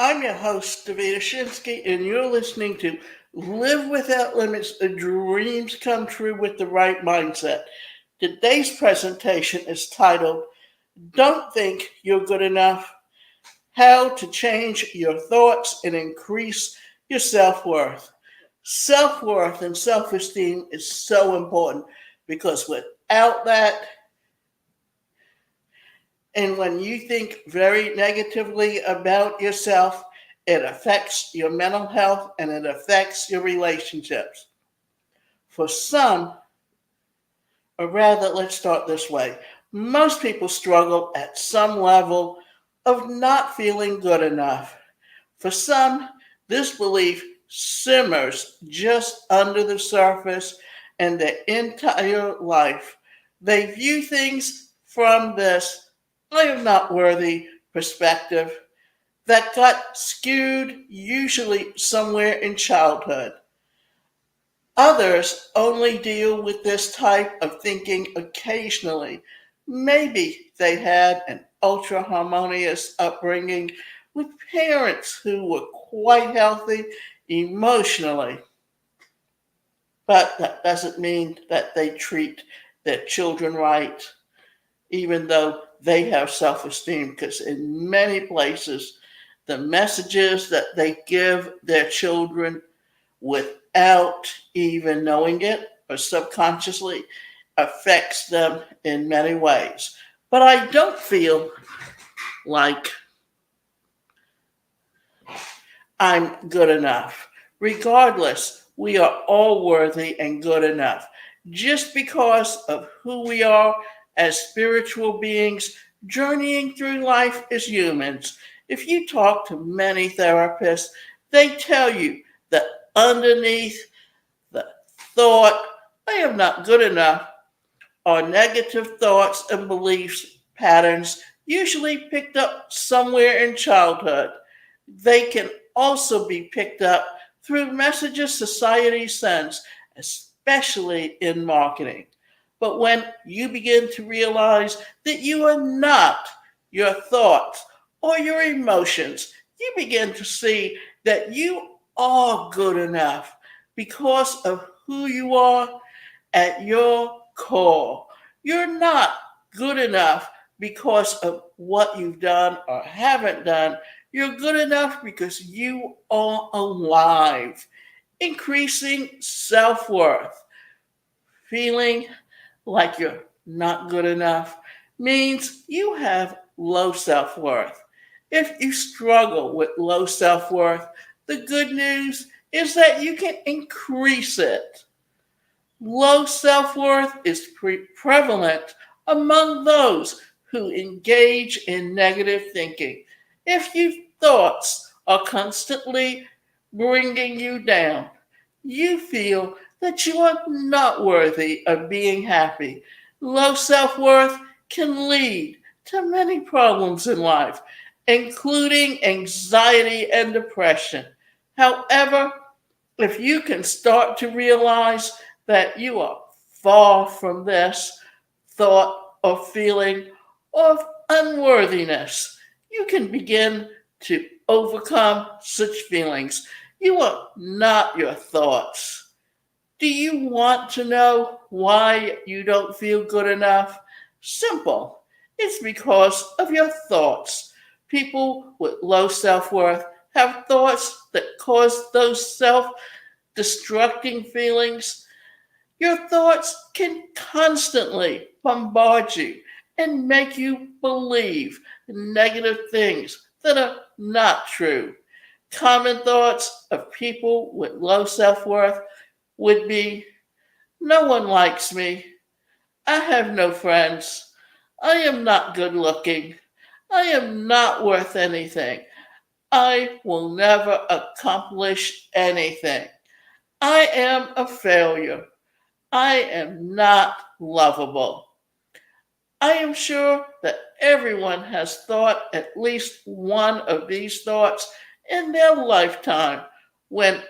I'm your host, Davida Shinsky, and you're listening to Live Without Limits, Dreams Come True with the Right Mindset. Today's presentation is titled, Don't Think You're Good Enough, How to Change Your Thoughts and Increase Your Self-Worth. Self-worth and self-esteem is so important because without that, and when you think very negatively about yourself, it affects your mental health and it affects your relationships. For some, or rather, let's start this way. Most people struggle at some level of not feeling good enough. For some, this belief simmers just under the surface and their entire life. They view things from this I am not worthy perspective that got skewed usually somewhere in childhood. Others only deal with this type of thinking occasionally. Maybe they had an ultra-harmonious upbringing with parents who were quite healthy emotionally, but that doesn't mean that they treat their children right, even though they have self esteem, because in many places, the messages that they give their children without even knowing it or subconsciously affects them in many ways. But I don't feel like I'm good enough. Regardless, we are all worthy and good enough. Just because of who we are as spiritual beings journeying through life as humans. If you talk to many therapists, they tell you that underneath the thought, I am not good enough, are negative thoughts and beliefs patterns usually picked up somewhere in childhood. They can also be picked up through messages society sends, especially in marketing. But when you begin to realize that you are not your thoughts or your emotions, you begin to see that you are good enough because of who you are at your core. You're not good enough because of what you've done or haven't done. You're good enough because you are alive, increasing self worth. Feeling like you're not good enough means you have low self worth. If you struggle with low self worth, the good news is that you can increase it. Low self worth is prevalent among those who engage in negative thinking. If your thoughts are constantly bringing you down, you feel that you are not worthy of being happy. Low self worth can lead to many problems in life, including anxiety and depression. However, if you can start to realize that you are far from this thought or feeling of unworthiness, you can begin to overcome such feelings. You are not your thoughts. Do you want to know why you don't feel good enough? Simple. It's because of your thoughts. People with low self worth have thoughts that cause those self destructing feelings. Your thoughts can constantly bombard you and make you believe negative things that are not true. Common thoughts of people with low self worth would be no one likes me. I have no friends. I am not good looking. I am not worth anything. I will never accomplish anything. I am a failure. I am not lovable. I am sure that everyone has thought at least one of these thoughts in their lifetime. When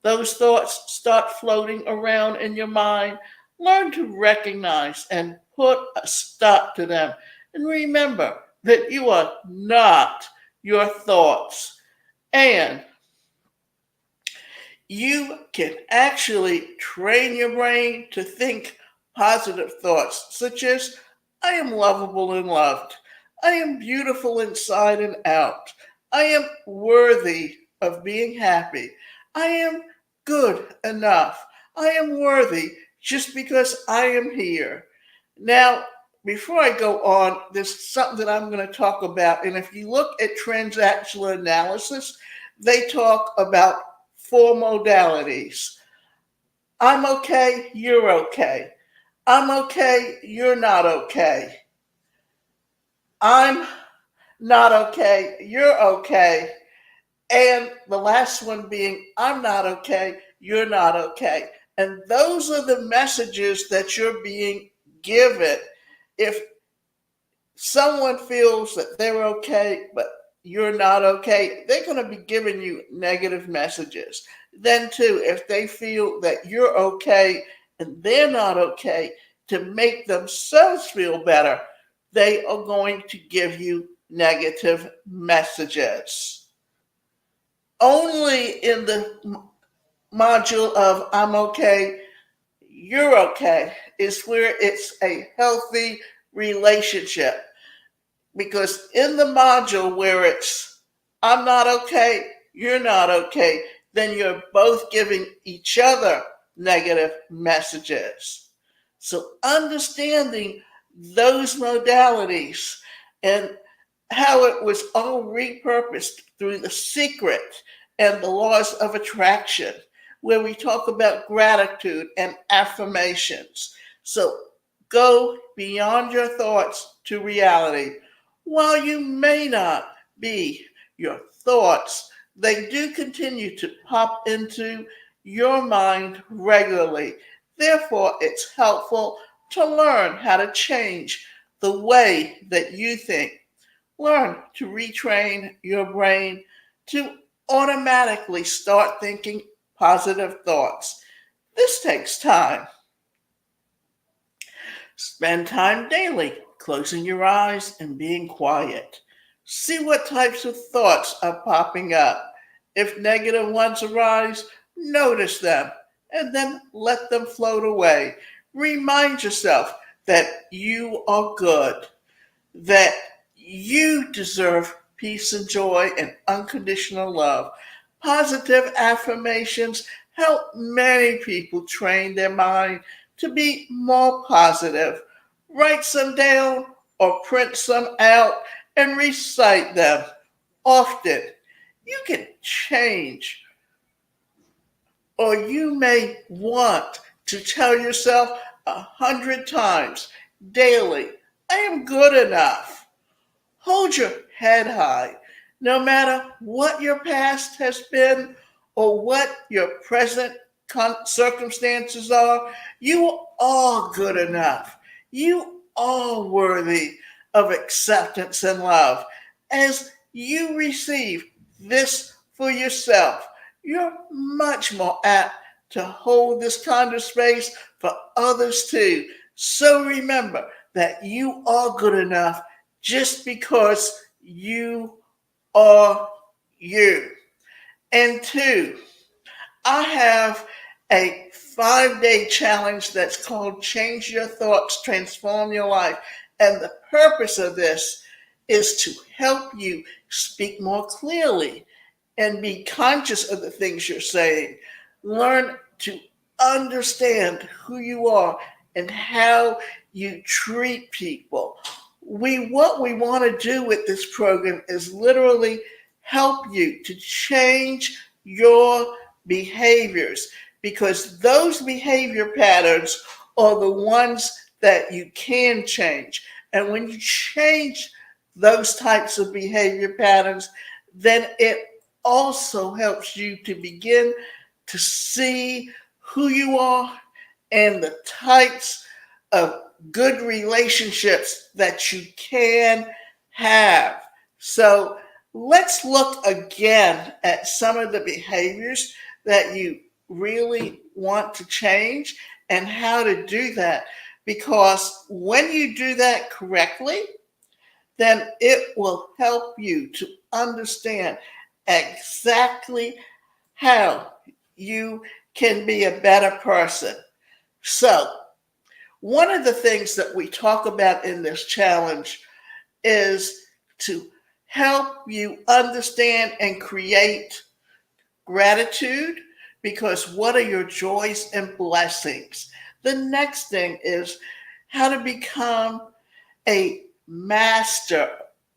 those thoughts start floating around in your mind, learn to recognize and put a stop to them. And remember that you are not your thoughts. And you can actually train your brain to think positive thoughts, such as, I am lovable and loved. I am beautiful inside and out. I am worthy of being happy. I am good enough. I am worthy just because I am here. Now, before I go on, there's something that I'm going to talk about. And if you look at transactional analysis, they talk about four modalities. I'm okay, you're okay. I'm okay, you're not okay. I'm not okay, you're okay. And the last one being, I'm not okay, you're not okay. And those are the messages that you're being given. If someone feels that they're okay, but you're not okay, they're going to be giving you negative messages. Then, too, if they feel that you're okay and they're not okay, to make themselves feel better, they are going to give you negative messages. Only in the module of I'm okay, you're okay is where it's a healthy relationship. Because in the module where it's I'm not okay, you're not okay, then you're both giving each other negative messages. So understanding those modalities and how it was all repurposed through the secret and the laws of attraction, where we talk about gratitude and affirmations. So go beyond your thoughts to reality. While you may not be your thoughts, they do continue to pop into your mind regularly. Therefore, it's helpful to learn how to change the way that you think. Learn to retrain your brain to automatically start thinking positive thoughts. This takes time. Spend time daily closing your eyes and being quiet. See what types of thoughts are popping up. If negative ones arise, notice them and then let them float away. Remind yourself that you are good, that you deserve peace and joy and unconditional love. Positive affirmations help many people train their mind to be more positive. Write some down or print some out and recite them often. You can change, or you may want to tell yourself 100 times daily, I am good enough. Hold your head high. No matter what your past has been or what your present circumstances are, you are good enough. You are worthy of acceptance and love. As you receive this for yourself, you're much more apt to hold this kind of space for others too. So remember that you are good enough just because you are you. And two, I have a 5-day challenge that's called Change Your Thoughts, Transform Your Life. And the purpose of this is to help you speak more clearly and be conscious of the things you're saying. Learn to understand who you are and how you treat people. What we want to do with this program is literally help you to change your behaviors, because those behavior patterns are the ones that you can change. And when you change those types of behavior patterns, then it also helps you to begin to see who you are and the types of good relationships that you can have. So let's look again at some of the behaviors that you really want to change and how to do that. Because when you do that correctly, then it will help you to understand exactly how you can be a better person. So, one of the things that we talk about in this challenge is to help you understand and create gratitude, because what are your joys and blessings? The next thing is how to become a master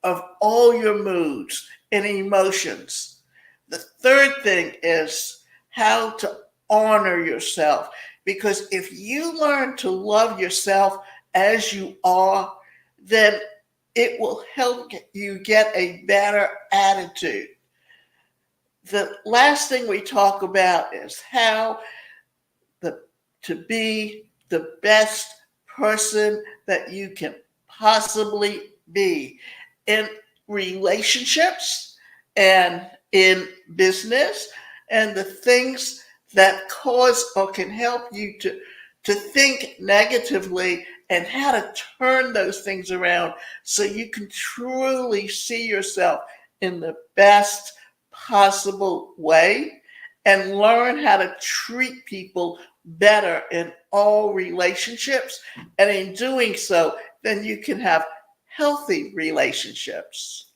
of all your moods and emotions. The third thing is how to honor yourself, because if you learn to love yourself as you are, then it will help you get a better attitude. The last thing we talk about is how the, to be the best person that you can possibly be in relationships and in business, and the things that cause or can help you to think negatively, and how to turn those things around so you can truly see yourself in the best possible way, and learn how to treat people better in all relationships. And in doing so, then you can have healthy relationships.